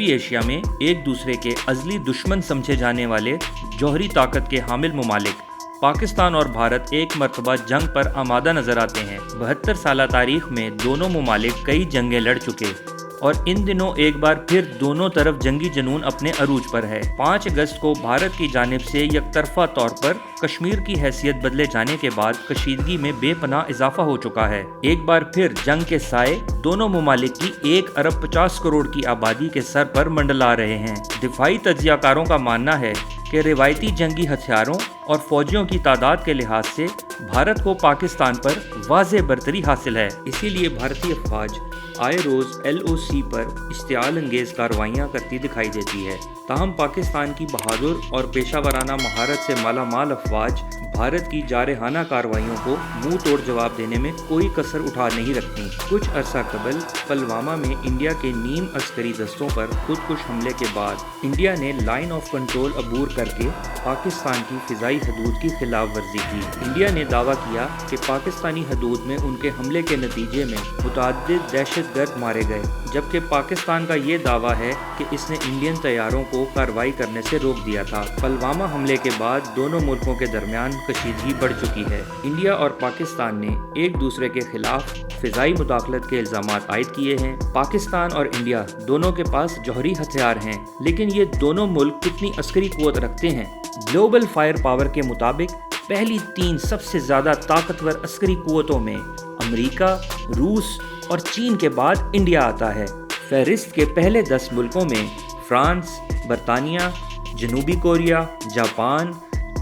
جنوبی ایشیا میں ایک دوسرے کے ازلی دشمن سمجھے جانے والے جوہری طاقت کے حامل ممالک پاکستان اور بھارت ایک مرتبہ جنگ پر آمادہ نظر آتے ہیں۔ 72 سالہ تاریخ میں دونوں ممالک کئی جنگیں لڑ چکے اور ان دنوں ایک بار پھر دونوں طرف جنگی جنون اپنے عروج پر ہے۔ 5 اگست کو بھارت کی جانب سے یک طرفہ طور پر کشمیر کی حیثیت بدلے جانے کے بعد کشیدگی میں بے پناہ اضافہ ہو چکا ہے۔ ایک بار پھر جنگ کے سائے دونوں ممالک کی 1 ارب 50 کروڑ کی آبادی کے سر پر منڈلا رہے ہیں۔ دفاعی تجزیہ کاروں کا ماننا ہے کہ روایتی جنگی ہتھیاروں اور فوجیوں کی تعداد کے لحاظ سے بھارت کو پاکستان پر واضح برتری حاصل ہے۔ اسی لیے بھارتی افواج آئے روز LOC پر اشتعال انگیز کارروائیاں کرتی دکھائی دیتی ہے۔ تاہم پاکستان کی بہادر اور پیشہ ورانہ مہارت سے مالا مال افواج بھارت کی جارحانہ کارروائیوں کو منہ توڑ جواب دینے میں کوئی کسر اٹھا نہیں رکھتی۔ کچھ عرصہ قبل پلوامہ میں انڈیا کے نیم عسکری دستوں پر خودکش حملے کے بعد انڈیا نے لائن آف کنٹرول عبور کر کے پاکستان کی فضائی حدود کی خلاف ورزی کی۔ انڈیا نے دعویٰ کیا کہ پاکستانی حدود میں ان کے حملے کے نتیجے میں متعدد دہشت گرد مارے گئے، جبکہ پاکستان کا یہ دعویٰ ہے کہ اس نے انڈین طیاروں کو کارروائی کرنے سے روک دیا تھا۔ پلوامہ حملے کے بعد دونوں ملکوں کے درمیان کشیدگی بڑھ چکی ہے۔ انڈیا اور پاکستان نے ایک دوسرے کے خلاف فضائی مداخلت کے الزامات عائد کیے ہیں۔ پاکستان اور انڈیا دونوں کے پاس جوہری ہتھیار ہیں، لیکن یہ دونوں ملک کتنی عسکری قوت رکھتے ہیں؟ گلوبل فائر پاور کے مطابق پہلی 3 سب سے زیادہ طاقتور عسکری قوتوں میں امریکہ، روس اور چین کے بعد انڈیا آتا ہے۔ فہرست کے پہلے 10 ملکوں میں فرانس، برطانیہ، جنوبی کوریا، جاپان،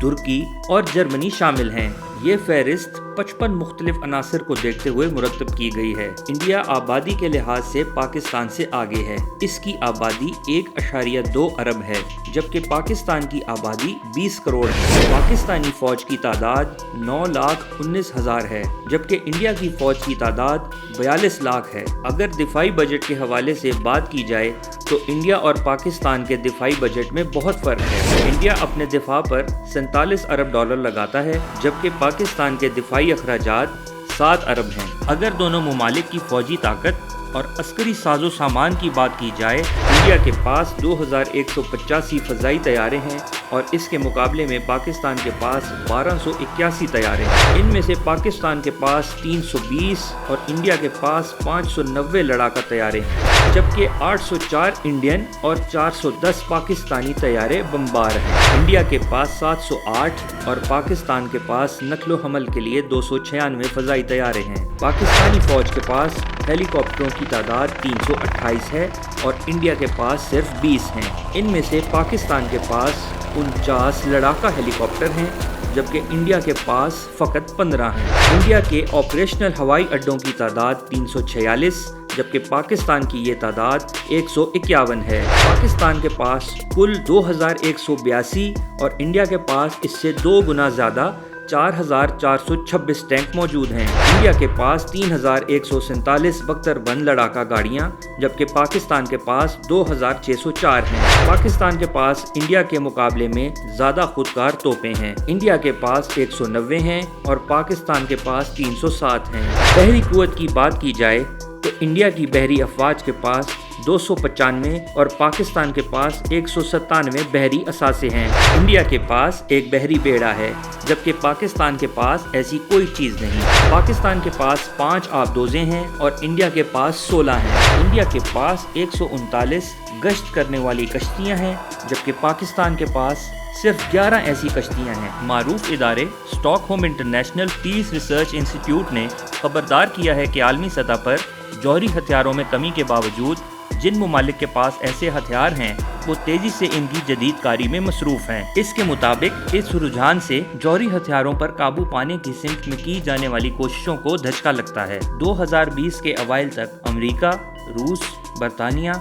ترکی اور جرمنی شامل ہیں۔ یہ فہرست 55 مختلف عناصر کو دیکھتے ہوئے مرتب کی گئی ہے۔ انڈیا آبادی کے لحاظ سے پاکستان سے آگے ہے۔ اس کی آبادی 1.2 ارب ہے، جبکہ پاکستان کی آبادی 20 کروڑ ہے۔ پاکستانی فوج کی تعداد 9,19,000 ہے، جبکہ انڈیا کی فوج کی تعداد 42 لاکھ ہے۔ اگر دفاعی بجٹ کے حوالے سے بات کی جائے تو انڈیا اور پاکستان کے دفاعی بجٹ میں بہت فرق ہے۔ انڈیا اپنے دفاع پر 47 ارب ڈالر لگاتا ہے، جبکہ پاکستان کے دفاعی اخراجات 7 ارب ہیں۔ اگر دونوں ممالک کی فوجی طاقت اور عسکری ساز و سامان کی بات کی جائے، انڈیا کے پاس 2185 فضائی طیارے ہیں اور اس کے مقابلے میں پاکستان کے پاس 1281 طیارے ہیں۔ ان میں سے پاکستان کے پاس 320 اور انڈیا کے پاس 590 لڑاکا طیارے ہیں، جبکہ 804 انڈین اور 410 پاکستانی طیارے بمبار ہیں۔ انڈیا کے پاس 708 اور پاکستان کے پاس نقل و حمل کے لیے 296 فضائی طیارے ہیں۔ پاکستانی فوج کے پاس ہیلی کاپٹروں کی تعداد 328 ہے اور انڈیا کے پاس صرف 20 ہیں۔ ان میں سے پاکستان کے پاس 49 لڑاکا ہیلی کاپٹر ہیں، جبکہ انڈیا کے پاس فقط 15 ہیں۔ انڈیا کے آپریشنل ہوائی اڈوں کی تعداد 346، جبکہ پاکستان کی یہ تعداد 151 ہے۔ پاکستان کے پاس کل 2182 اور انڈیا کے پاس اس سے 2 گنا زیادہ 4426 ٹینک موجود ہیں۔ انڈیا کے پاس 3147 بختر بند لڑاکا گاڑیاں، جبکہ پاکستان کے پاس 2604 ہیں۔ پاکستان کے پاس انڈیا کے مقابلے میں زیادہ خودکار توپیں ہیں۔ انڈیا کے پاس 190 ہیں اور پاکستان کے پاس 307 ہیں۔ بحری قوت کی بات کی جائے تو انڈیا کی بحری افواج کے پاس 295 اور پاکستان کے پاس 197 بحری اثاثے ہیں۔ انڈیا کے پاس ایک بحری بیڑا ہے، جبکہ پاکستان کے پاس ایسی کوئی چیز نہیں۔ پاکستان کے پاس 5 آبدوزیں ہیں اور انڈیا کے پاس 16 ہیں۔ انڈیا کے پاس 139 گشت کرنے والی کشتیاں ہیں، جبکہ پاکستان کے پاس صرف 11 ایسی کشتیاں ہیں۔ معروف ادارے stock home international peace research institute نے خبردار کیا ہے کہ عالمی سطح پر جوہری ہتھیاروں میں کمی کے باوجود جن ممالک کے پاس ایسے ہتھیار ہیں وہ تیزی سے ان کی جدید کاری میں مصروف ہیں۔ اس کے مطابق اس رجحان سے جوہری ہتھیاروں پر قابو پانے کی سمت میں کی جانے والی کوششوں کو دھچکا لگتا ہے۔ 2020 کے اوائل تک امریکہ، روس، برطانیہ،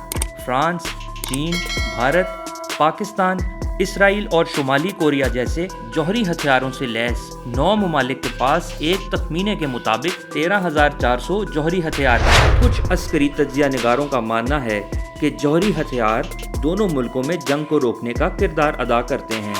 فرانس، چین، بھارت، پاکستان، اسرائیل اور شمالی کوریا جیسے جوہری ہتھیاروں سے لیس 9 ممالک کے پاس ایک تخمینے کے مطابق 13,400 جوہری ہتھیار ہیں۔ کچھ عسکری تجزیہ نگاروں کا ماننا ہے کہ جوہری ہتھیار دونوں ملکوں میں جنگ کو روکنے کا کردار ادا کرتے ہیں۔